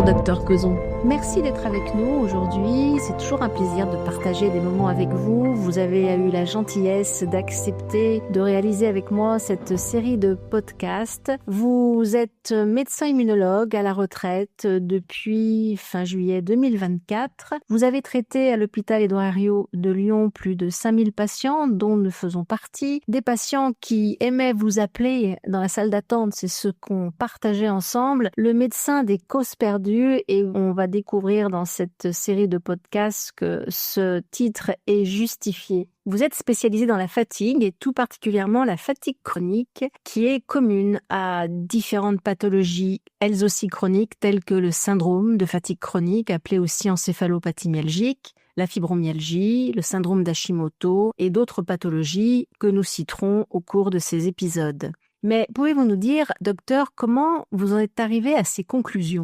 Bonjour Docteur Causon. Merci d'être avec nous aujourd'hui. C'est toujours un plaisir de partager des moments avec vous. Vous avez eu la gentillesse d'accepter de réaliser avec moi cette série de podcasts. Vous êtes médecin immunologue à la retraite depuis fin juillet 2024. Vous avez traité à l'hôpital Édouard Herriot de Lyon plus de 5000 patients dont nous faisons partie. Des patients qui aimaient vous appeler dans la salle d'attente, c'est ce qu'on partageait ensemble. Le médecin des causes perdues, et on va découvrir dans cette série de podcasts que ce titre est justifié. Vous êtes spécialisé dans la fatigue et tout particulièrement la fatigue chronique qui est commune à différentes pathologies, elles aussi chroniques, telles que le syndrome de fatigue chronique, appelé aussi encéphalopathie myalgique, la fibromyalgie, le syndrome d'Hashimoto et d'autres pathologies que nous citerons au cours de ces épisodes. Mais pouvez-vous nous dire, docteur, comment vous en êtes arrivé à ces conclusions ?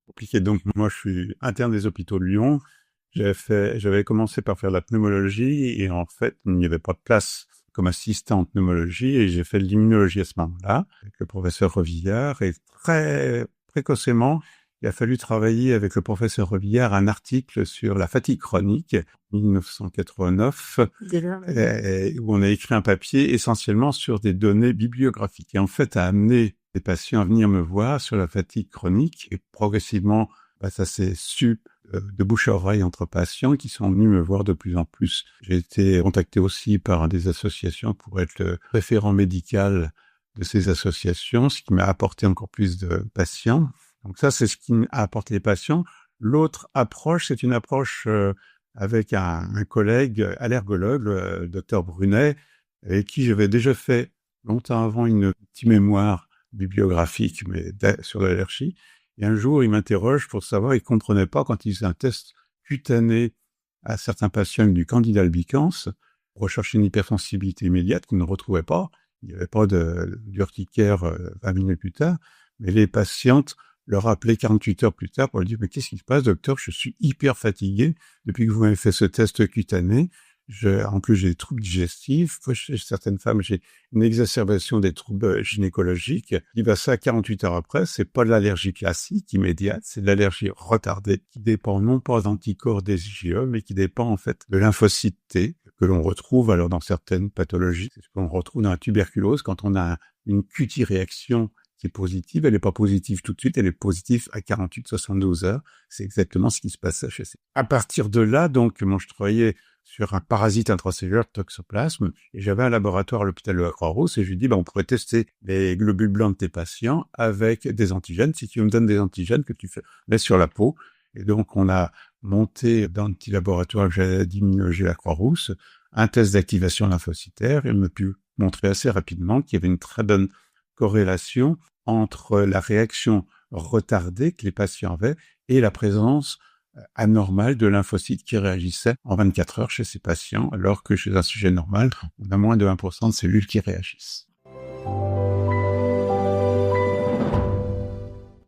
Compliqué. Donc, moi, je suis interne des hôpitaux de Lyon. J'avais commencé par faire de la pneumologie et en fait, il n'y avait pas de place comme assistant en pneumologie et j'ai fait de l'immunologie à ce moment-là avec le professeur Revillard et très précocement, il a fallu travailler avec le professeur Revillard un article sur la fatigue chronique, 1989, où on a écrit un papier essentiellement sur des données bibliographiques. Et en fait, a amené des patients à venir me voir sur la fatigue chronique et progressivement, ça s'est su de bouche à oreille entre patients qui sont venus me voir de plus en plus. J'ai été contacté aussi par des associations pour être le référent médical de ces associations, ce qui m'a apporté encore plus de patients. Donc ça, c'est ce qui m'a apporté les patients. L'autre approche, c'est une approche avec un collègue allergologue, le docteur Brunet, avec qui j'avais déjà fait longtemps avant une petite mémoire bibliographique, mais sur l'allergie. Et un jour, il m'interroge pour savoir, il comprenait pas quand il faisait un test cutané à certains patients du Candida albicans, pour rechercher une hypersensibilité immédiate qu'il ne retrouvait pas. Il n'y avait pas d'urticaire 20 minutes plus tard, mais les patientes leur appelaient 48 heures plus tard pour lui dire « Mais qu'est-ce qui se passe, docteur? Je suis hyper fatigué depuis que vous m'avez fait ce test cutané. En plus, j'ai des troubles digestifs. Chez certaines femmes, j'ai une exacerbation des troubles gynécologiques. Il va ça 48 heures après. C'est pas de l'allergie classique, immédiate. C'est de l'allergie retardée qui dépend non pas d'anticorps des IgE, mais qui dépend en fait de lymphocytes T que l'on retrouve alors dans certaines pathologies. C'est ce qu'on retrouve dans la tuberculose quand on a une QT-réaction qui est positive. Elle n'est pas positive tout de suite, elle est positive à 48-72 heures. C'est exactement ce qui se passe chez ces. À partir de là, donc, moi, je travaillais sur un parasite intracellulaire toxoplasme, et j'avais un laboratoire à l'hôpital de la Croix-Rousse, et je lui dis, on pourrait tester les globules blancs de tes patients avec des antigènes, si tu me donnes des antigènes que tu mets sur la peau. Et donc, on a monté dans le petit laboratoire que j'avais d'immunologie à la Croix-Rousse, un test d'activation lymphocytaire, et on a pu montrer assez rapidement qu'il y avait une très bonne corrélation entre la réaction retardée que les patients avaient et la présence anormale de lymphocytes qui réagissaient en 24 heures chez ces patients, alors que chez un sujet normal, on a moins de 1% de cellules qui réagissent.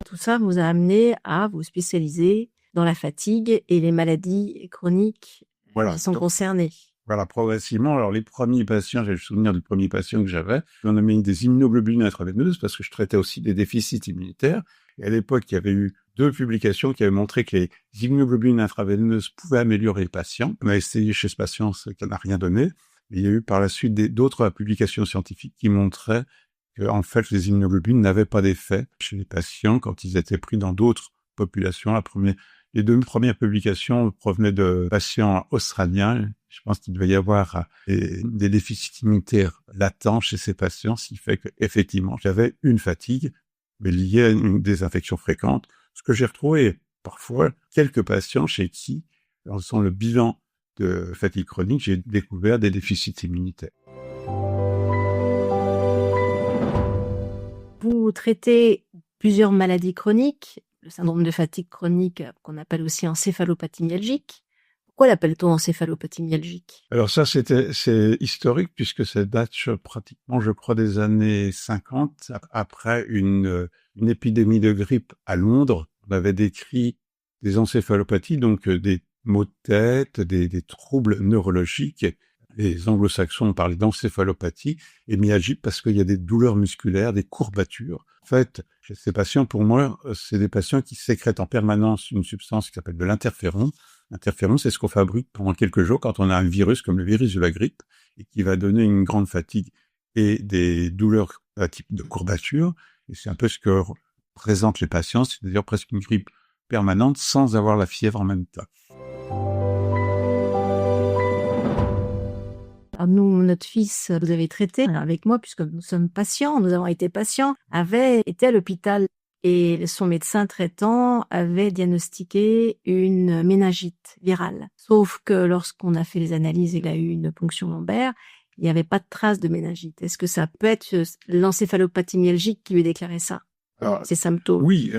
Tout ça vous a amené à vous spécialiser dans la fatigue et les maladies chroniques qui sont concernées. Voilà, progressivement. Alors, les premiers patients, j'ai le souvenir du premier patient que j'avais, on a mis des immunoglobulines intraveineuses parce que je traitais aussi des déficits immunitaires. Et à l'époque, il y avait eu 2 publications qui avaient montré que les immunoglobulines intraveineuses pouvaient améliorer les patients. On a essayé chez ce patient, ça n'a rien donné. Mais il y a eu par la suite d'autres publications scientifiques qui montraient que, en fait, les immunoglobulines n'avaient pas d'effet chez les patients quand ils étaient pris dans d'autres populations. Les 2 premières publications provenaient de patients australiens. Je pense qu'il devait y avoir des déficits immunitaires latents chez ces patients, ce qui fait qu'effectivement, j'avais une fatigue, mais liée à des infections fréquentes. Ce que j'ai retrouvé parfois, quelques patients chez qui, en faisant le bilan de fatigue chronique, j'ai découvert des déficits immunitaires. Vous traitez plusieurs maladies chroniques, le syndrome de fatigue chronique qu'on appelle aussi encéphalopathie myalgique. Pourquoi l'appelle-t-on encéphalopathie myalgique? Alors ça, c'est historique puisque ça date pratiquement, je crois, des années 50, après une épidémie de grippe à Londres. On avait décrit des encéphalopathies, donc des maux de tête, des troubles neurologiques Les anglo-saxons parlaient d'encéphalopathie et myalgie parce qu'il y a des douleurs musculaires, des courbatures. En fait, chez ces patients, pour moi, c'est des patients qui sécrètent en permanence une substance qui s'appelle de l'interféron. L'interféron, c'est ce qu'on fabrique pendant quelques jours quand on a un virus comme le virus de la grippe et qui va donner une grande fatigue et des douleurs à type de courbatures. Et c'est un peu ce que présentent les patients, c'est-à-dire presque une grippe permanente sans avoir la fièvre en même temps. Alors nous, notre fils, vous avez traité avec moi, puisque nous sommes patients, nous avons été patients, avait été à l'hôpital et son médecin traitant avait diagnostiqué une méningite virale. Sauf que lorsqu'on a fait les analyses, il a eu une ponction lombaire, il n'y avait pas de trace de méningite. Est-ce que ça peut être l'encéphalopathie myalgique qui lui déclarait ça? Alors, Ces symptômes. oui,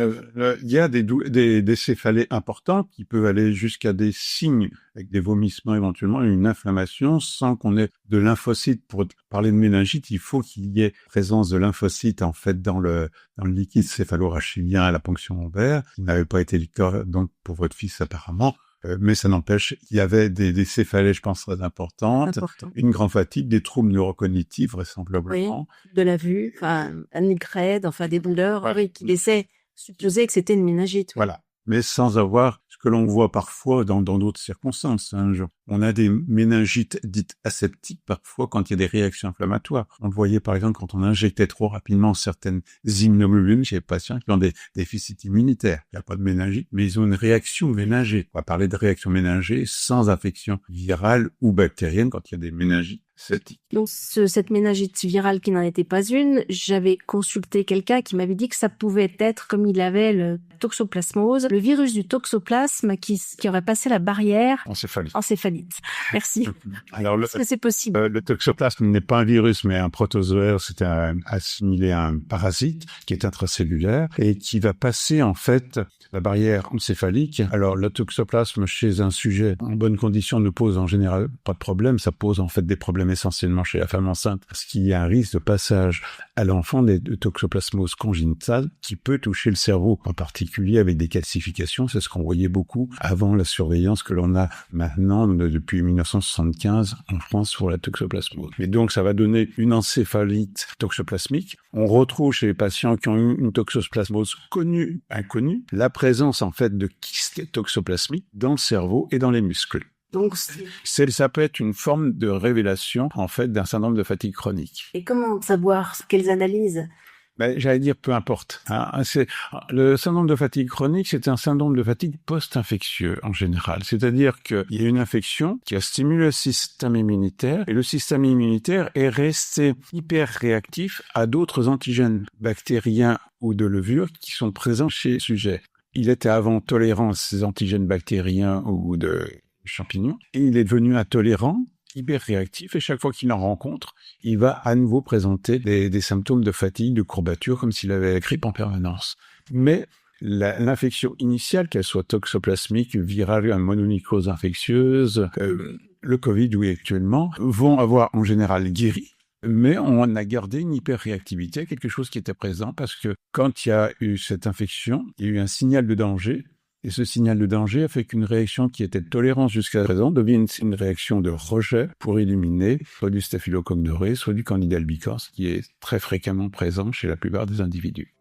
il y a des céphalées importantes qui peuvent aller jusqu'à des signes avec des vomissements éventuellement et une inflammation sans qu'on ait de lymphocytes. Pour parler de méningite, il faut qu'il y ait présence de lymphocytes en fait dans le liquide céphalorachidien à la ponction lombaire. Il n'avait pas été le cas donc pour votre fils apparemment. Mais ça n'empêche, il y avait des céphalées, je pense, très importantes, une grande fatigue, des troubles neurocognitifs, vraisemblablement. Oui, de la vue, enfin, un migraine, enfin, des douleurs, oui, qui laissaient supposer que c'était une méningite. Oui. Voilà. Mais sans avoir ce que l'on voit parfois dans d'autres circonstances. Hein. On a des méningites dites aseptiques parfois quand il y a des réactions inflammatoires. On le voyait par exemple quand on injectait trop rapidement certaines immunoglobulines chez les patients qui ont des déficits immunitaires. Il n'y a pas de méningite, mais ils ont une réaction méningée. On va parler de réaction méningée sans infection virale ou bactérienne quand il y a des méningites septiques. Donc cette méningite virale qui n'en était pas une, j'avais consulté quelqu'un qui m'avait dit que ça pouvait être comme il avait le toxoplasmose, le virus du toxoplasme qui aurait passé la barrière encéphalite. Merci. Alors, est-ce que c'est possible? Le toxoplasme n'est pas un virus, mais un protozoaire, c'est assimilé à un parasite qui est intracellulaire et qui va passer en fait la barrière encéphalique. Alors, le toxoplasme chez un sujet en bonne condition ne pose en général pas de problème. Ça pose en fait des problèmes essentiellement chez la femme enceinte parce qu'il y a un risque de passage à l'enfant de toxoplasmose congénitale qui peut toucher le cerveau, en particulier avec des calcifications. C'est ce qu'on voyait beaucoup avant la surveillance que l'on a maintenant depuis 1975 en France pour la toxoplasmose. Mais donc, ça va donner une encéphalite toxoplasmique. On retrouve chez les patients qui ont eu une toxoplasmose connue, inconnue, la présence en fait de kystes toxoplasmiques dans le cerveau et dans les muscles. Donc, ça peut être une forme de révélation en fait d'un syndrome de fatigue chronique. Et comment savoir quelles analyses? J'allais dire peu importe. Le syndrome de fatigue chronique, c'est un syndrome de fatigue post-infectieux en général. C'est-à-dire qu'il y a une infection qui a stimulé le système immunitaire et le système immunitaire est resté hyper réactif à d'autres antigènes bactériens ou de levure qui sont présents chez le sujet. Il était avant tolérant à ces antigènes bactériens ou de champignons et il est devenu intolérant, hyper réactif et chaque fois qu'il en rencontre, il va à nouveau présenter des symptômes de fatigue, de courbature, comme s'il avait la grippe en permanence. Mais l'infection initiale, qu'elle soit toxoplasmique, virale, mononucléose infectieuse, le Covid, oui, actuellement, vont avoir en général guéri. Mais on a gardé une hyperréactivité, quelque chose qui était présent parce que quand il y a eu cette infection, il y a eu un signal de danger. Et ce signal de danger a fait qu'une réaction qui était de tolérance jusqu'à présent devient une réaction de rejet pour éliminer soit du staphylocoque doré, soit du Candida albicans, qui est très fréquemment présent chez la plupart des individus.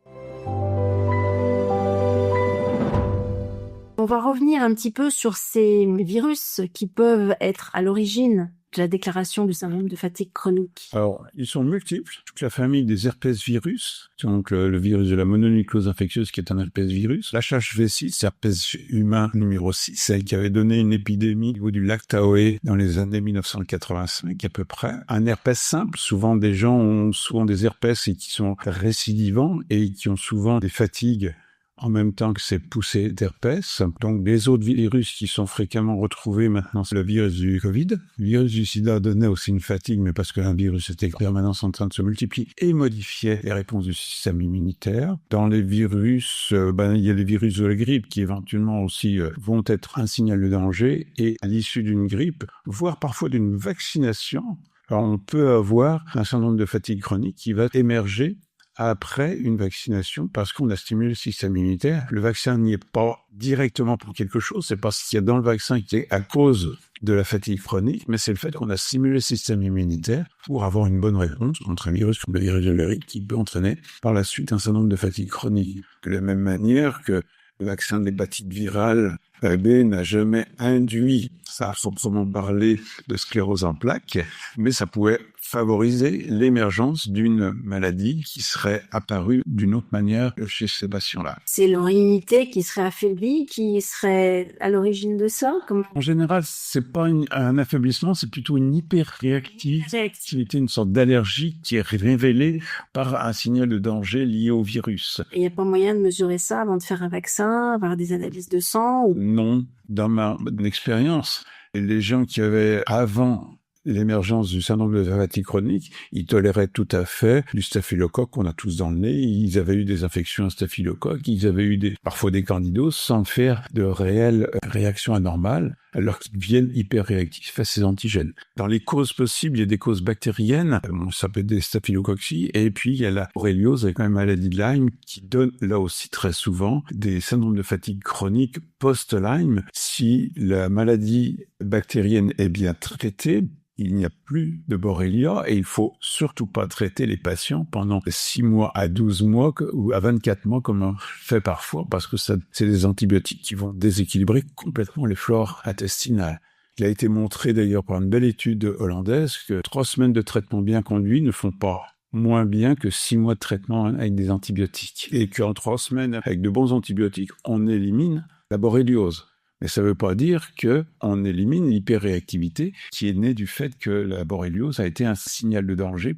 On va revenir un petit peu sur ces virus qui peuvent être à l'origine de la déclaration du syndrome de fatigue chronique. Alors, ils sont multiples. Toute la famille des herpès-virus, donc le virus de la mononucléose infectieuse qui est un herpès-virus. L'HHV6, herpès humain numéro 6, celle qui avait donné une épidémie au niveau du lac Tahoe dans les années 1985 à peu près. Un herpès simple, souvent des gens ont souvent des herpès et qui sont récidivants et qui ont souvent des fatigues en même temps que ces poussées d'herpès. Donc, les autres virus qui sont fréquemment retrouvés maintenant, c'est le virus du Covid. Le virus du sida donnait aussi une fatigue, mais parce qu'un virus était en permanence en train de se multiplier et modifiait les réponses du système immunitaire. Dans les virus, il y a les virus de la grippe qui éventuellement aussi vont être un signal de danger et à l'issue d'une grippe, voire parfois d'une vaccination, alors on peut avoir un syndrome de fatigue chronique qui va émerger après une vaccination parce qu'on a stimulé le système immunitaire. Le vaccin n'y est pas directement pour quelque chose, c'est parce qu'il y a dans le vaccin qui est à cause de la fatigue chronique, mais c'est le fait qu'on a stimulé le système immunitaire pour avoir une bonne réponse contre un virus comme le virus de Léry qui peut entraîner par la suite un syndrome de fatigue chronique. De la même manière que le vaccin de l'hépatite virale B n'a jamais induit, ça a proprement parlé, de sclérose en plaques, mais ça pouvait favoriser l'émergence d'une maladie qui serait apparue d'une autre manière chez ces patients-là. C'est leur immunité qui serait affaiblie, qui serait à l'origine de ça? En général, c'est pas un affaiblissement, c'est plutôt une hyperréactivité, une sorte d'allergie qui est révélée par un signal de danger lié au virus. Il n'y a pas moyen de mesurer ça avant de faire un vaccin, avoir des analyses de sang? Non, dans ma expérience, les gens qui avaient avant l'émergence du syndrome de fatigue chronique, ils toléraient tout à fait du staphylocoque qu'on a tous dans le nez. Ils avaient eu des infections à staphylocoque, ils avaient eu parfois des candidoses sans faire de réelles réactions anormales, alors qu'ils deviennent hyper réactifs à ces antigènes. Dans les causes possibles, il y a des causes bactériennes, ça peut être des staphylococci, et puis il y a la borréliose avec la maladie de Lyme qui donne là aussi très souvent des syndromes de fatigue chronique post-Lyme. Si la maladie bactérienne est bien traitée, il n'y a plus de borrelia et il faut surtout pas traiter les patients pendant 6 mois à 12 mois ou à 24 mois comme on fait parfois parce que c'est des antibiotiques qui vont déséquilibrer complètement les flores intestinales. Il a été montré d'ailleurs par une belle étude hollandaise que 3 semaines de traitement bien conduit ne font pas moins bien que 6 mois de traitement avec des antibiotiques et qu'en 3 semaines avec de bons antibiotiques on élimine la borréliose. Mais ça ne veut pas dire qu'on élimine l'hyperréactivité qui est née du fait que la borréliose a été un signal de danger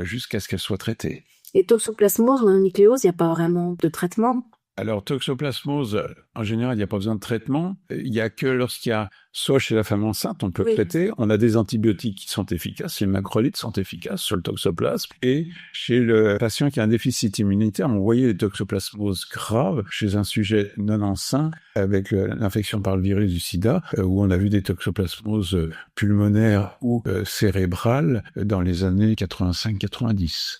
jusqu'à ce qu'elle soit traitée. Et toxoplasmose ou mononucléose, il n'y a pas vraiment de traitement? Alors, toxoplasmose, en général, il n'y a pas besoin de traitement. Il n'y a que lorsqu'il y a, soit chez la femme enceinte, on peut traiter. On a des antibiotiques qui sont efficaces. Les macrolides sont efficaces sur le toxoplasme. Et chez le patient qui a un déficit immunitaire, on voyait des toxoplasmoses graves chez un sujet non enceint avec l'infection par le virus du sida, où on a vu des toxoplasmoses pulmonaires ou cérébrales dans les années 85-90.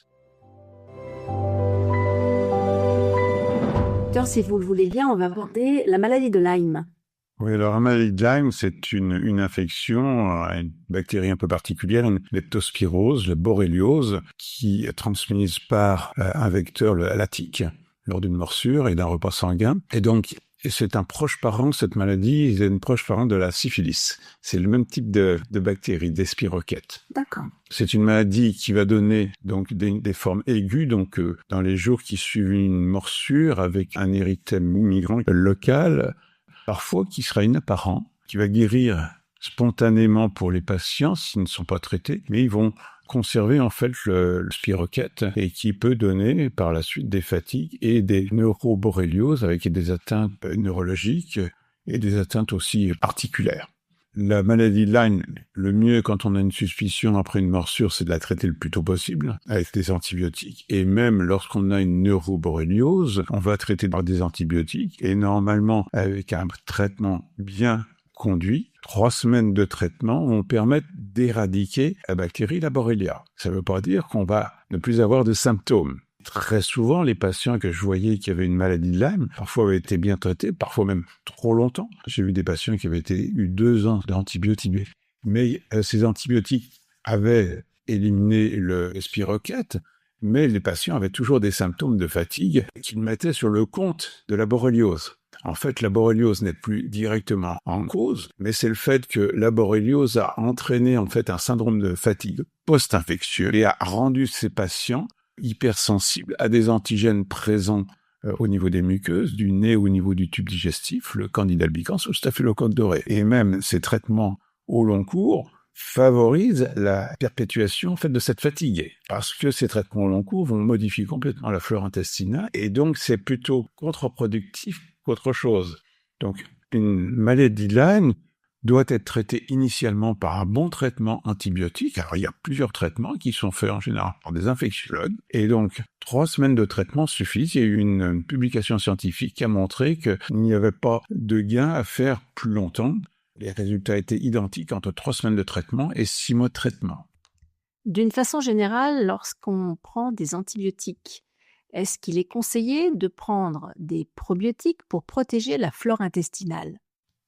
Si vous le voulez bien, on va aborder la maladie de Lyme. Oui, alors la maladie de Lyme, c'est une infection à une bactérie un peu particulière, une leptospirose, la borréliose, qui est transmise par un vecteur lactique lors d'une morsure et d'un repas sanguin. Et donc, c'est un proche parent, cette maladie, c'est une proche parent de la syphilis. C'est le même type de bactérie, des spirochètes. D'accord. C'est une maladie qui va donner donc des formes aiguës, donc dans les jours qui suivent une morsure avec un érythème migrant local, parfois qui sera inapparent, qui va guérir spontanément pour les patients s'ils ne sont pas traités, mais ils vont conserver en fait le spirochète et qui peut donner par la suite des fatigues et des neuroborrélioses avec des atteintes neurologiques et des atteintes aussi articulaires. La maladie de Lyme, le mieux quand on a une suspicion après une morsure, c'est de la traiter le plus tôt possible avec des antibiotiques. Et même lorsqu'on a une neuroborréliose, on va traiter par des antibiotiques et normalement avec un traitement bien conduit, 3 semaines de traitement vont permettre d'éradiquer la bactérie, la Borrelia. Ça ne veut pas dire qu'on va ne plus avoir de symptômes. Très souvent, les patients que je voyais qui avaient une maladie de Lyme, parfois avaient été bien traités, parfois même trop longtemps. J'ai vu des patients qui avaient eu 2 ans d'antibiotiques. Mais ces antibiotiques avaient éliminé le spirochète, mais les patients avaient toujours des symptômes de fatigue qu'ils mettaient sur le compte de la borréliose. En fait, la borréliose n'est plus directement en cause, mais c'est le fait que la borréliose a entraîné en fait un syndrome de fatigue post-infectieux et a rendu ces patients hypersensibles à des antigènes présents au niveau des muqueuses, du nez au niveau du tube digestif, le Candida albicans ou le staphylocoque doré. Et même ces traitements au long cours favorisent la perpétuation en fait, de cette fatigue, parce que ces traitements au long cours vont modifier complètement la flore intestinale, et donc c'est plutôt contre-productif qu'autre chose. Donc, une maladie de Lyme doit être traitée initialement par un bon traitement antibiotique. Alors, il y a plusieurs traitements qui sont faits en général par des infectiologues. Et donc, 3 semaines de traitement suffisent. Il y a eu une publication scientifique qui a montré qu'il n'y avait pas de gain à faire plus longtemps. Les résultats étaient identiques entre 3 semaines de traitement et 6 mois de traitement. D'une façon générale, lorsqu'on prend des antibiotiques, est-ce qu'il est conseillé de prendre des probiotiques pour protéger la flore intestinale?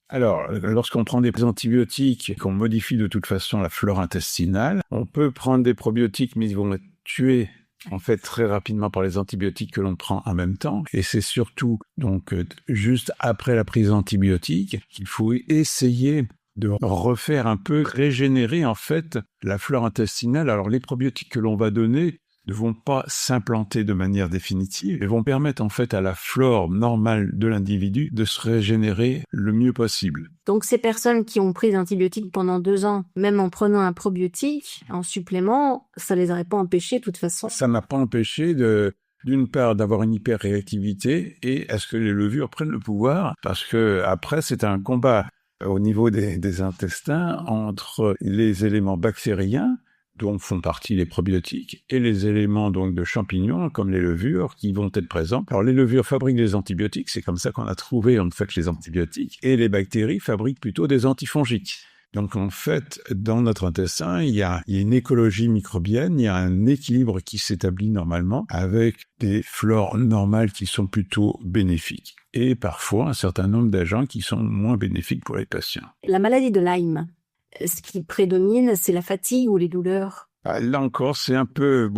Alors, lorsqu'on prend des antibiotiques et qu'on modifie de toute façon la flore intestinale, on peut prendre des probiotiques, mais ils vont être tués en fait très rapidement par les antibiotiques que l'on prend en même temps. Et c'est surtout donc juste après la prise d'antibiotiques qu'il faut essayer de refaire un peu, régénérer en fait la flore intestinale. Alors les probiotiques que l'on va donner ne vont pas s'implanter de manière définitive, mais vont permettre en fait à la flore normale de l'individu de se régénérer le mieux possible. Donc ces personnes qui ont pris des antibiotiques pendant 2 ans, même en prenant un probiotique en supplément, ça les aurait pas empêchés de toute façon? Ça n'a pas empêché d'une part d'avoir une hyperréactivité et à ce que les levures prennent le pouvoir, parce que après c'est un combat au niveau des intestins entre les éléments bactériens dont font partie les probiotiques, et les éléments donc de champignons, comme les levures, qui vont être présents. Alors les levures fabriquent des antibiotiques, c'est comme ça qu'on a trouvé en fait les antibiotiques, et les bactéries fabriquent plutôt des antifongiques. Donc en fait, dans notre intestin, il y a une écologie microbienne, il y a un équilibre qui s'établit normalement, avec des flores normales qui sont plutôt bénéfiques, et parfois un certain nombre d'agents qui sont moins bénéfiques pour les patients. La maladie de Lyme, ce qui prédomine, c'est la fatigue ou les douleurs? Là encore, c'est un peu,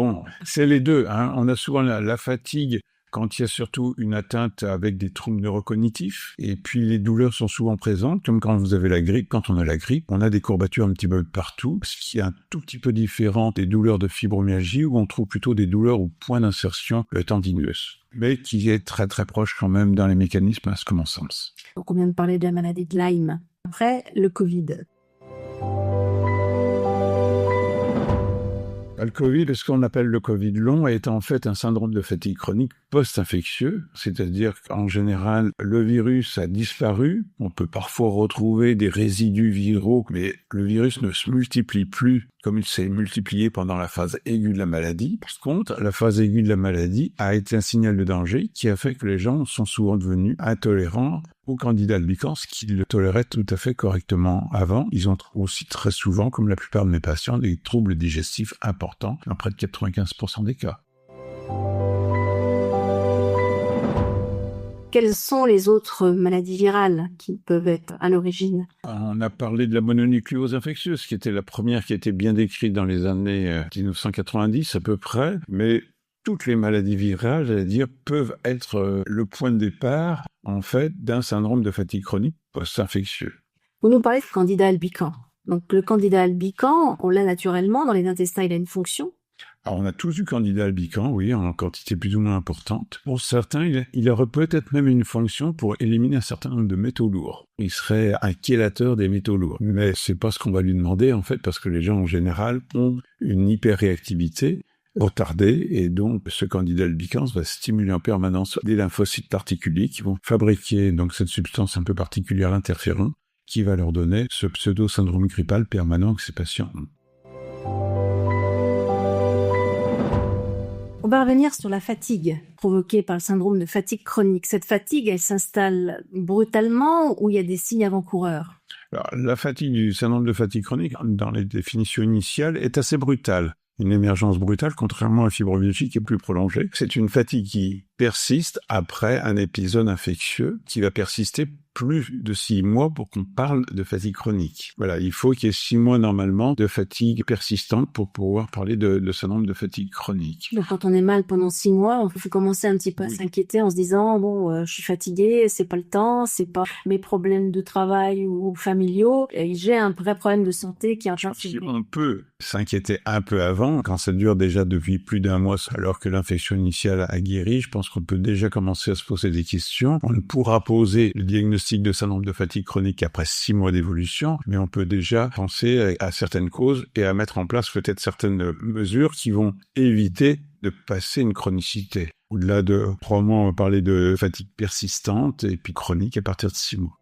c'est les deux. On a souvent la fatigue quand il y a surtout une atteinte avec des troubles neurocognitifs. Et puis les douleurs sont souvent présentes, comme quand vous avez la grippe. Quand on a la grippe, on a des courbatures un petit peu partout, ce qui est un tout petit peu différent des douleurs de fibromyalgie, où on trouve plutôt des douleurs au point d'insertion tendineuses, mais qui est très très proche quand même dans les mécanismes à ce common sens. Donc on vient de parler de la maladie de Lyme. Après, le Covid. Le Covid, ce qu'on appelle le Covid long, est en fait un syndrome de fatigue chronique post-infectieux, c'est-à-dire qu'en général, le virus a disparu. On peut parfois retrouver des résidus viraux, mais le virus ne se multiplie plus comme il s'est multiplié pendant la phase aiguë de la maladie. Par contre, la phase aiguë de la maladie a été un signal de danger qui a fait que les gens sont souvent devenus intolérants au Candida albicans, qui le toléraient tout à fait correctement avant. Ils ont aussi très souvent, comme la plupart de mes patients, des troubles digestifs importants, dans près de 95% des cas. Quelles sont les autres maladies virales qui peuvent être à l'origine? On a parlé de la mononucléose infectieuse, qui était la première qui a été bien décrite dans les années 1990 à peu près, mais toutes les maladies virales, j'allais dire, peuvent être le point de départ, en fait, d'un syndrome de fatigue chronique post-infectieux. Vous nous parlez de Candida albicans. Donc le Candida albicans, on l'a naturellement dans les intestins, il a une fonction? Alors, on a tous eu Candida albicans, oui, en quantité plus ou moins importante. Pour certains, il aurait peut-être même une fonction pour éliminer un certain nombre de métaux lourds. Il serait un chélateur des métaux lourds. Mais c'est pas ce qu'on va lui demander, en fait, parce que les gens, en général, ont une hyperréactivité retardée, et donc ce Candida albicans va stimuler en permanence des lymphocytes particuliers qui vont fabriquer donc cette substance un peu particulière, l'interféron, qui va leur donner ce pseudo-syndrome grippal permanent que ces patients ont. On va revenir sur la fatigue provoquée par le syndrome de fatigue chronique. Cette fatigue, elle s'installe brutalement ou il y a des signes avant-coureurs? Alors, la fatigue du syndrome de fatigue chronique, dans les définitions initiales, est assez brutale. Une émergence brutale, contrairement à la fibromyalgie qui est plus prolongée. C'est une fatigue qui persiste après un épisode infectieux qui va persister plus de 6 mois pour qu'on parle de fatigue chronique. Voilà, il faut qu'il y ait 6 mois normalement de fatigue persistante pour pouvoir parler de syndrome de fatigue chronique. Donc quand on est mal pendant 6 mois, on peut commencer un petit peu à s'inquiéter en se disant je suis fatigué, c'est pas le temps, c'est pas mes problèmes de travail ou familiaux, et j'ai un vrai problème de santé qui est en train de filer. On peut s'inquiéter un peu avant, quand ça dure déjà depuis plus d'1 mois, alors que l'infection initiale a guéri. Je pense qu'on peut déjà commencer à se poser des questions. On ne pourra poser le diagnostic de syndrome de fatigue chronique après 6 mois d'évolution, mais on peut déjà penser à certaines causes et à mettre en place peut-être certaines mesures qui vont éviter de passer une chronicité. Au-delà de, probablement, on va parler de fatigue persistante et puis chronique à partir de 6 mois.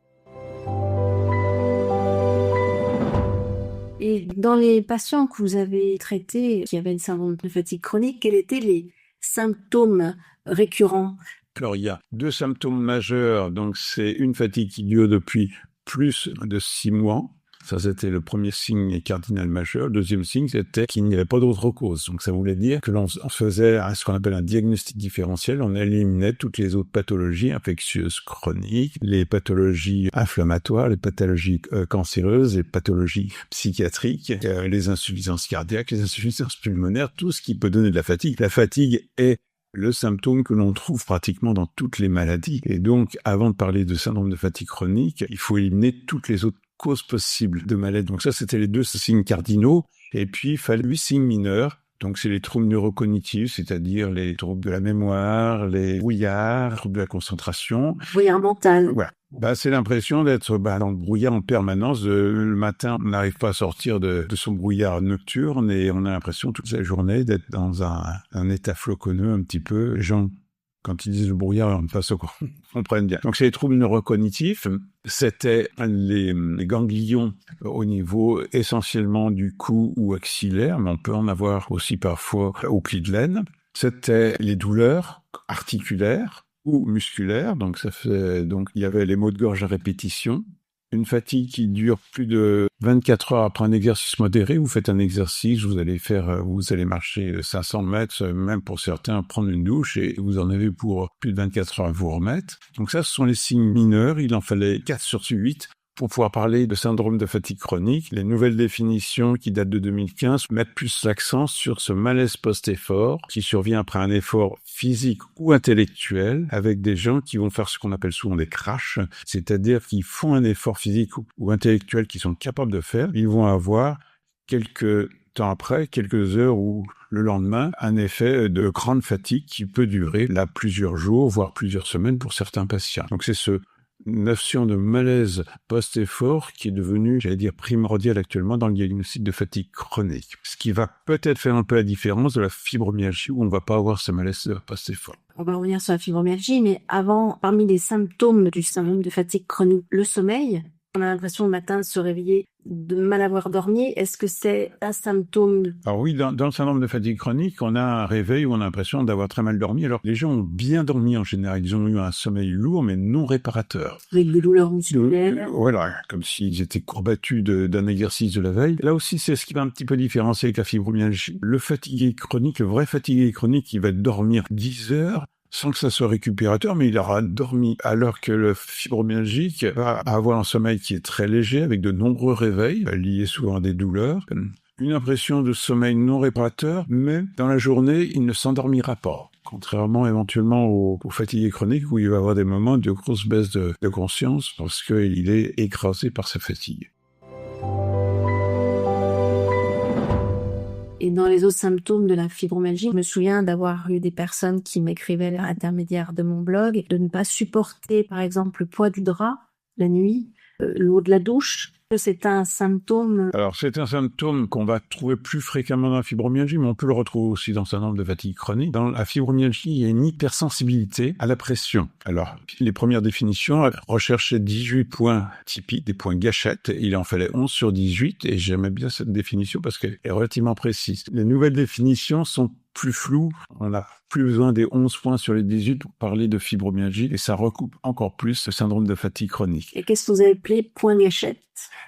Et dans les patients que vous avez traités qui avaient le syndrome de fatigue chronique, quels étaient les symptômes récurrents? Alors, il y a 2 symptômes majeurs. Donc, c'est une fatigue qui dure depuis plus de 6 mois. Ça, c'était le premier signe cardinal majeur. Le deuxième signe, c'était qu'il n'y avait pas d'autre cause. Donc, ça voulait dire que l'on faisait ce qu'on appelle un diagnostic différentiel. On éliminait toutes les autres pathologies infectieuses chroniques, les pathologies inflammatoires, les pathologies cancéreuses, les pathologies psychiatriques, les insuffisances cardiaques, les insuffisances pulmonaires, tout ce qui peut donner de la fatigue. La fatigue est le symptôme que l'on trouve pratiquement dans toutes les maladies. Et donc, avant de parler de syndrome de fatigue chronique, il faut éliminer toutes les autres causes possibles de maladie. Donc ça, c'était les 2 signes cardinaux. Et puis, il fallait 8 signes mineurs. Donc, c'est les troubles neurocognitifs, c'est-à-dire les troubles de la mémoire, les brouillards, les troubles de la concentration. Brouillard mental. Voilà. C'est l'impression d'être dans le brouillard en permanence. Le matin, on n'arrive pas à sortir de son brouillard nocturne et on a l'impression toute la journée d'être dans un état floconneux un petit peu. Les gens, quand ils disent le brouillard, on ne passe au comprennent bien. Donc, c'est les troubles neurocognitifs. C'était les ganglions au niveau essentiellement du cou ou axillaire, mais on peut en avoir aussi parfois au pli de l'aine. C'était les douleurs articulaires ou musculaires. Donc, il y avait les maux de gorge à répétition. Une fatigue qui dure plus de 24 heures après un exercice modéré. Vous faites un exercice, vous allez marcher 500 mètres, même pour certains, prendre une douche et vous en avez pour plus de 24 heures à vous remettre. Donc ça, ce sont les signes mineurs. Il en fallait 4 sur 8 pour pouvoir parler de syndrome de fatigue chronique. Les nouvelles définitions qui datent de 2015 mettent plus l'accent sur ce malaise post-effort qui survient après un effort physique ou intellectuel avec des gens qui vont faire ce qu'on appelle souvent des crashs, c'est-à-dire qu'ils font un effort physique ou intellectuel qu'ils sont capables de faire. Ils vont avoir quelques temps après, quelques heures ou le lendemain, un effet de grande fatigue qui peut durer là plusieurs jours, voire plusieurs semaines pour certains patients. Donc c'est ce notion de malaise post-effort qui est devenue, primordiale actuellement dans le diagnostic de fatigue chronique. Ce qui va peut-être faire un peu la différence de la fibromyalgie où on ne va pas avoir ce malaise post-effort. On va revenir sur la fibromyalgie, mais avant, parmi les symptômes du syndrome de fatigue chronique, le sommeil, on a l'impression le matin de se réveiller, de mal avoir dormi. Est-ce que c'est un symptôme? Alors oui, dans le syndrome de fatigue chronique, on a un réveil où on a l'impression d'avoir très mal dormi. Alors les gens ont bien dormi en général. Ils ont eu un sommeil lourd mais non réparateur. Avec des douleurs musculaires. Voilà, comme s'ils étaient courbattus d'un exercice de la veille. Là aussi, c'est ce qui va un petit peu différencier avec la fibromyalgie. Le fatigué chronique, le vrai fatigué chronique, il va dormir 10 heures sans que ça soit récupérateur, mais il aura dormi, alors que le fibromyalgique va avoir un sommeil qui est très léger, avec de nombreux réveils, liés souvent à des douleurs, une impression de sommeil non réparateur, mais dans la journée, il ne s'endormira pas. Contrairement éventuellement aux fatigués chroniques, où il va avoir des moments de grosse baisse de conscience, parce qu'il est écrasé par sa fatigue. Et dans les autres symptômes de la fibromyalgie, je me souviens d'avoir eu des personnes qui m'écrivaient à l'intermédiaire de mon blog de ne pas supporter, par exemple, le poids du drap la nuit, l'eau de la douche. C'est un symptôme... Alors, c'est un symptôme qu'on va trouver plus fréquemment dans la fibromyalgie, mais on peut le retrouver aussi dans un syndrome de fatigue chronique. Dans la fibromyalgie, il y a une hypersensibilité à la pression. Alors, les premières définitions recherchaient 18 points typiques, des points gâchettes. Il en fallait 11 sur 18, et j'aimais bien cette définition parce qu'elle est relativement précise. Les nouvelles définitions sont plus floues. On n'a plus besoin des 11 points sur les 18 pour parler de fibromyalgie, et ça recoupe encore plus le syndrome de fatigue chronique. Et qu'est-ce que vous avez appelé points gâchettes?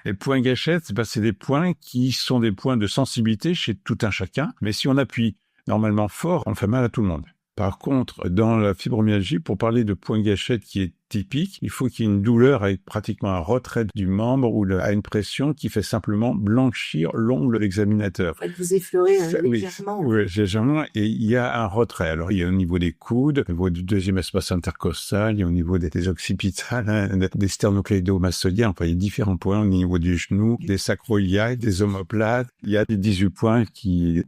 Les points gâchettes, c'est des points qui sont des points de sensibilité chez tout un chacun, mais si on appuie normalement fort, on fait mal à tout le monde. Par contre, dans la fibromyalgie, pour parler de point gâchette qui est typique, il faut qu'il y ait une douleur avec pratiquement un retrait du membre ou à une pression qui fait simplement blanchir l'ongle de l'examinateur. Vous effleurez légèrement. Oui, légèrement, et il y a un retrait. Alors, il y a au niveau des coudes, au niveau du deuxième espace intercostal, il y a au niveau des occipitales, des sternocléidomastoïdiens, enfin, il y a différents points au niveau du genou, des sacroiliacs, des omoplates. Il y a des 18 points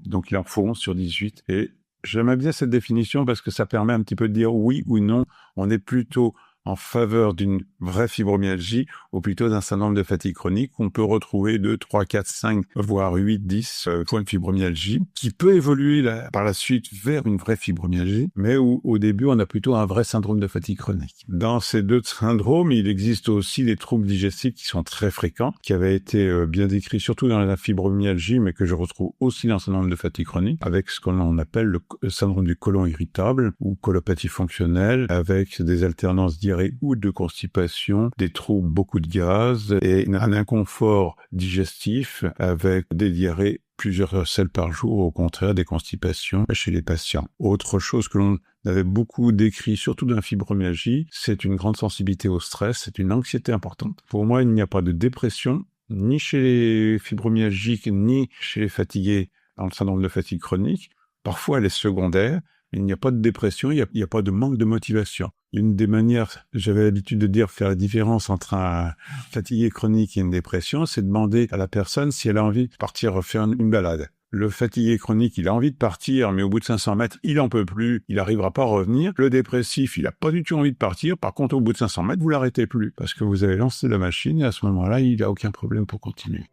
donc il en faut 11 sur 18. Et j'aimais bien cette définition parce que ça permet un petit peu de dire oui ou non, on est plutôt en faveur d'une vraie fibromyalgie ou plutôt d'un syndrome de fatigue chronique. On peut retrouver 2, 3, 4, 5, voire 8, 10 points de fibromyalgie qui peut évoluer par la suite vers une vraie fibromyalgie, mais où au début on a plutôt un vrai syndrome de fatigue chronique. Dans ces deux syndromes, il existe aussi des troubles digestifs qui sont très fréquents, qui avaient été bien décrits surtout dans la fibromyalgie, mais que je retrouve aussi dans le syndrome de fatigue chronique, avec ce qu'on appelle le syndrome du côlon irritable ou colopathie fonctionnelle, avec des alternances diarrhéiques diarrhée ou de constipation, des troubles, beaucoup de gaz et un inconfort digestif avec des diarrhées plusieurs selles par jour, au contraire des constipations chez les patients. Autre chose que l'on avait beaucoup décrit, surtout dans la fibromyalgie, c'est une grande sensibilité au stress, c'est une anxiété importante. Pour moi, il n'y a pas de dépression, ni chez les fibromyalgiques, ni chez les fatigués dans le syndrome de fatigue chronique. Parfois, elle est secondaire. Il n'y a pas de dépression, il n'y a pas de manque de motivation. Une des manières, j'avais l'habitude de dire, faire la différence entre un fatigué chronique et une dépression, c'est de demander à la personne si elle a envie de partir faire une balade. Le fatigué chronique, il a envie de partir, mais au bout de 500 mètres, il en peut plus, il n'arrivera pas à revenir. Le dépressif, il n'a pas du tout envie de partir. Par contre, au bout de 500 mètres, vous l'arrêtez plus, parce que vous avez lancé la machine, et à ce moment-là, il n'a aucun problème pour continuer.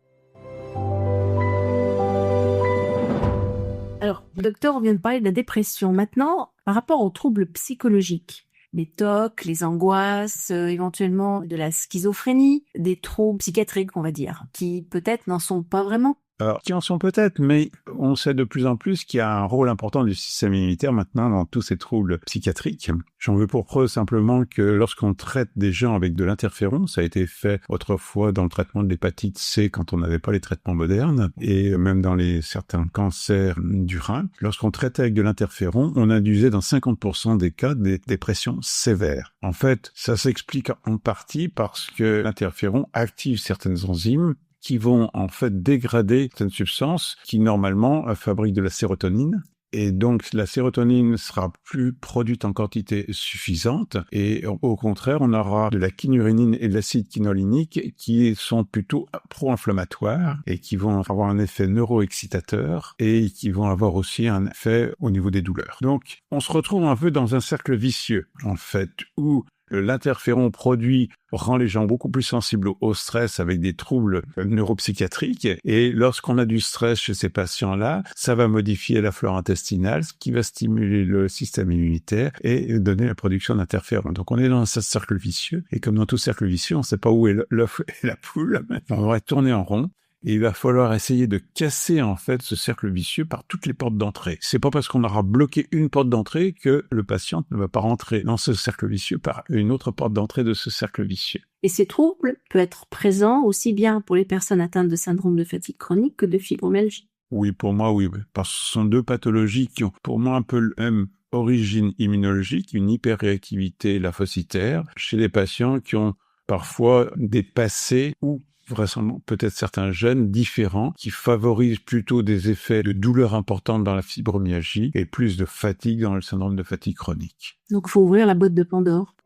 Alors, docteur, on vient de parler de la dépression. Maintenant, par rapport aux troubles psychologiques, les TOC, les angoisses, éventuellement de la schizophrénie, des troubles psychiatriques, on va dire, qui peut-être n'en sont pas vraiment. Alors, qui en sont peut-être, mais on sait de plus en plus qu'il y a un rôle important du système immunitaire maintenant dans tous ces troubles psychiatriques. J'en veux pour preuve simplement que lorsqu'on traite des gens avec de l'interféron, ça a été fait autrefois dans le traitement de l'hépatite C quand on n'avait pas les traitements modernes, et même dans certains cancers du rein, lorsqu'on traitait avec de l'interféron, on induisait dans 50% des cas des dépressions sévères. En fait, ça s'explique en partie parce que l'interféron active certaines enzymes qui vont en fait dégrader certaines substances qui normalement fabriquent de la sérotonine. Et donc la sérotonine sera plus produite en quantité suffisante et au contraire on aura de la kynurénine et de l'acide quinolinique qui sont plutôt pro-inflammatoires et qui vont avoir un effet neuroexcitateur et qui vont avoir aussi un effet au niveau des douleurs. Donc on se retrouve un peu dans un cercle vicieux en fait où l'interféron produit rend les gens beaucoup plus sensibles au stress avec des troubles neuropsychiatriques. Et lorsqu'on a du stress chez ces patients-là, ça va modifier la flore intestinale, ce qui va stimuler le système immunitaire et donner la production d'interféron. Donc on est dans un cercle vicieux. Et comme dans tout cercle vicieux, on ne sait pas où est l'œuf et la poule. On va tourner en rond. Et il va falloir essayer de casser en fait ce cercle vicieux par toutes les portes d'entrée. C'est pas parce qu'on aura bloqué une porte d'entrée que le patient ne va pas rentrer dans ce cercle vicieux par une autre porte d'entrée de ce cercle vicieux. Et ces troubles peuvent être présents aussi bien pour les personnes atteintes de syndrome de fatigue chronique que de fibromyalgie. Oui, pour moi, oui. Parce que ce sont deux pathologies qui ont pour moi un peu le même origine immunologique, une hyperréactivité lymphocytaire chez les patients qui ont parfois des passés ou vraisemblablement peut-être certains gènes différents qui favorisent plutôt des effets de douleur importante dans la fibromyalgie et plus de fatigue dans le syndrome de fatigue chronique. Donc il faut ouvrir la boîte de Pandore.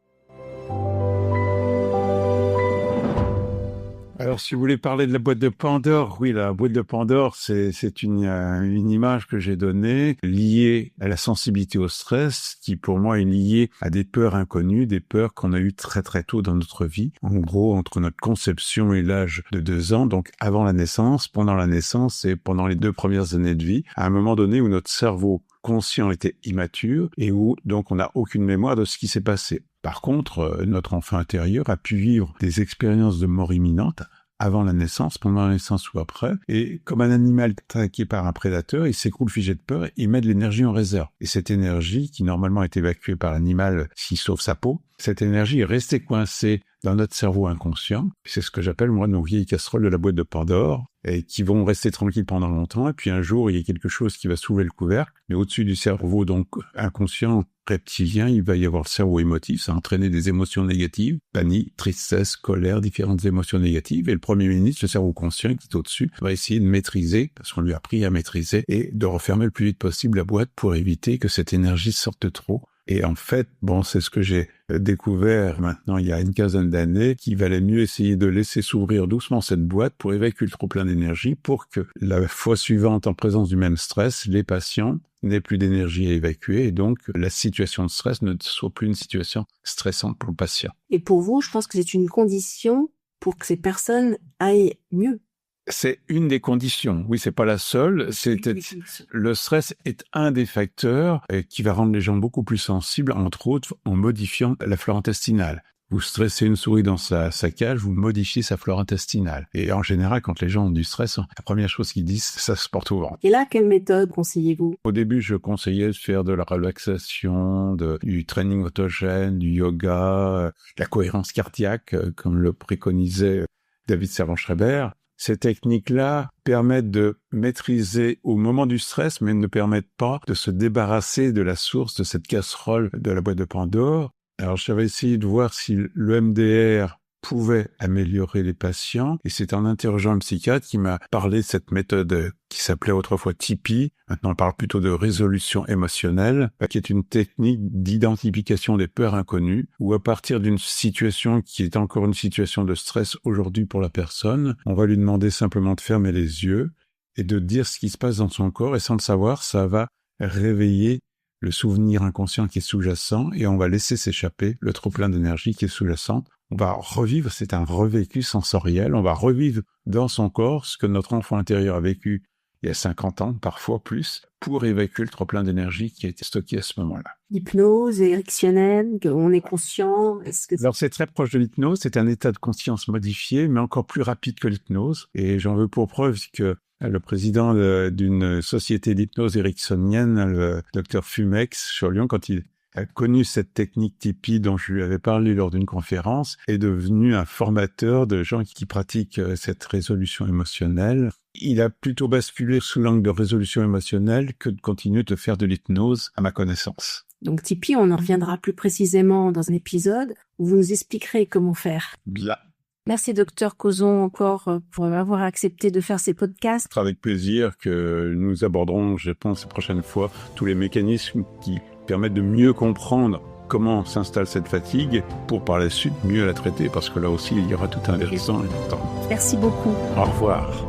Alors, si vous voulez parler de la boîte de Pandore, oui, la boîte de Pandore, c'est une image que j'ai donnée liée à la sensibilité au stress, qui pour moi est liée à des peurs inconnues, des peurs qu'on a eues très très tôt dans notre vie. En gros, entre notre conception et l'âge de 2 ans, donc avant la naissance, pendant la naissance et pendant les 2 premières années de vie, à un moment donné où notre cerveau conscient était immature et où donc on n'a aucune mémoire de ce qui s'est passé. Par contre, notre enfant intérieur a pu vivre des expériences de mort imminente avant la naissance, pendant la naissance ou après, et comme un animal traqué par un prédateur, il s'écroule figé de peur et il met de l'énergie en réserve. Et cette énergie, qui normalement est évacuée par l'animal s'il sauve sa peau, cette énergie est restée coincée dans notre cerveau inconscient. C'est ce que j'appelle, moi, nos vieilles casseroles de la boîte de Pandore, et qui vont rester tranquilles pendant longtemps, et puis un jour, il y a quelque chose qui va soulever le couvercle, mais au-dessus du cerveau, donc inconscient, reptilien, il va y avoir le cerveau émotif, ça va entraîner des émotions négatives, panique, tristesse, colère, différentes émotions négatives, et le premier ministre, le cerveau conscient qui est au-dessus, va essayer de maîtriser, parce qu'on lui a appris à maîtriser, et de refermer le plus vite possible la boîte pour éviter que cette énergie sorte trop. Et en fait, c'est ce que j'ai découvert maintenant il y a une quinzaine d'années, qu'il valait mieux essayer de laisser s'ouvrir doucement cette boîte pour évacuer le trop-plein d'énergie pour que la fois suivante, en présence du même stress, les patients n'aient plus d'énergie à évacuer et donc la situation de stress ne soit plus une situation stressante pour le patient. Et pour vous, je pense que c'est une condition pour que ces personnes aillent mieux. C'est une des conditions. Oui, c'est pas la seule. Le stress est un des facteurs qui va rendre les gens beaucoup plus sensibles, entre autres, en modifiant la flore intestinale. Vous stressez une souris dans sa cage, vous modifiez sa flore intestinale. Et en général, quand les gens ont du stress, la première chose qu'ils disent, ça se porte au ventre. Et là, quelle méthode conseillez-vous? Au début, je conseillais de faire de la relaxation, du training autogène, du yoga, de la cohérence cardiaque, comme le préconisait David Servan-Schreiber. Ces techniques-là permettent de maîtriser au moment du stress, mais ne permettent pas de se débarrasser de la source de cette casserole de la boîte de Pandore. Alors, j'avais essayé de voir si le MDR pouvait améliorer les patients, et c'est en interrogeant un psychiatre qui m'a parlé de cette méthode qui s'appelait autrefois TIPI, maintenant on parle plutôt de résolution émotionnelle, qui est une technique d'identification des peurs inconnues, où à partir d'une situation qui est encore une situation de stress aujourd'hui pour la personne, on va lui demander simplement de fermer les yeux et de dire ce qui se passe dans son corps, et sans le savoir, ça va réveiller le souvenir inconscient qui est sous-jacent, et on va laisser s'échapper le trop-plein d'énergie qui est sous-jacent. On va revivre, c'est un revécu sensoriel, on va revivre dans son corps ce que notre enfant intérieur a vécu il y a 50 ans, parfois plus, pour évacuer le trop-plein d'énergie qui a été stocké à ce moment-là. L'hypnose ericksonienne, qu'on est conscient, Alors c'est très proche de l'hypnose, c'est un état de conscience modifié, mais encore plus rapide que l'hypnose, et j'en veux pour preuve que le président d'une société d'hypnose ericksonienne, le docteur Fumex, sur Lyon, quand il a connu cette technique TIPI dont je lui avais parlé lors d'une conférence, est devenu un formateur de gens qui pratiquent cette résolution émotionnelle. Il a plutôt basculé sous l'angle de résolution émotionnelle que de continuer de faire de l'hypnose, à ma connaissance. Donc TIPI, on en reviendra plus précisément dans un épisode où vous nous expliquerez comment faire. Bien. Merci Dr Cauzon encore pour avoir accepté de faire ces podcasts. C'est avec plaisir que nous aborderons, je pense, la prochaine fois, tous les mécanismes qui permettent de mieux comprendre comment s'installe cette fatigue pour par la suite mieux la traiter, parce que là aussi il y aura tout un versant important. Merci beaucoup. Au revoir.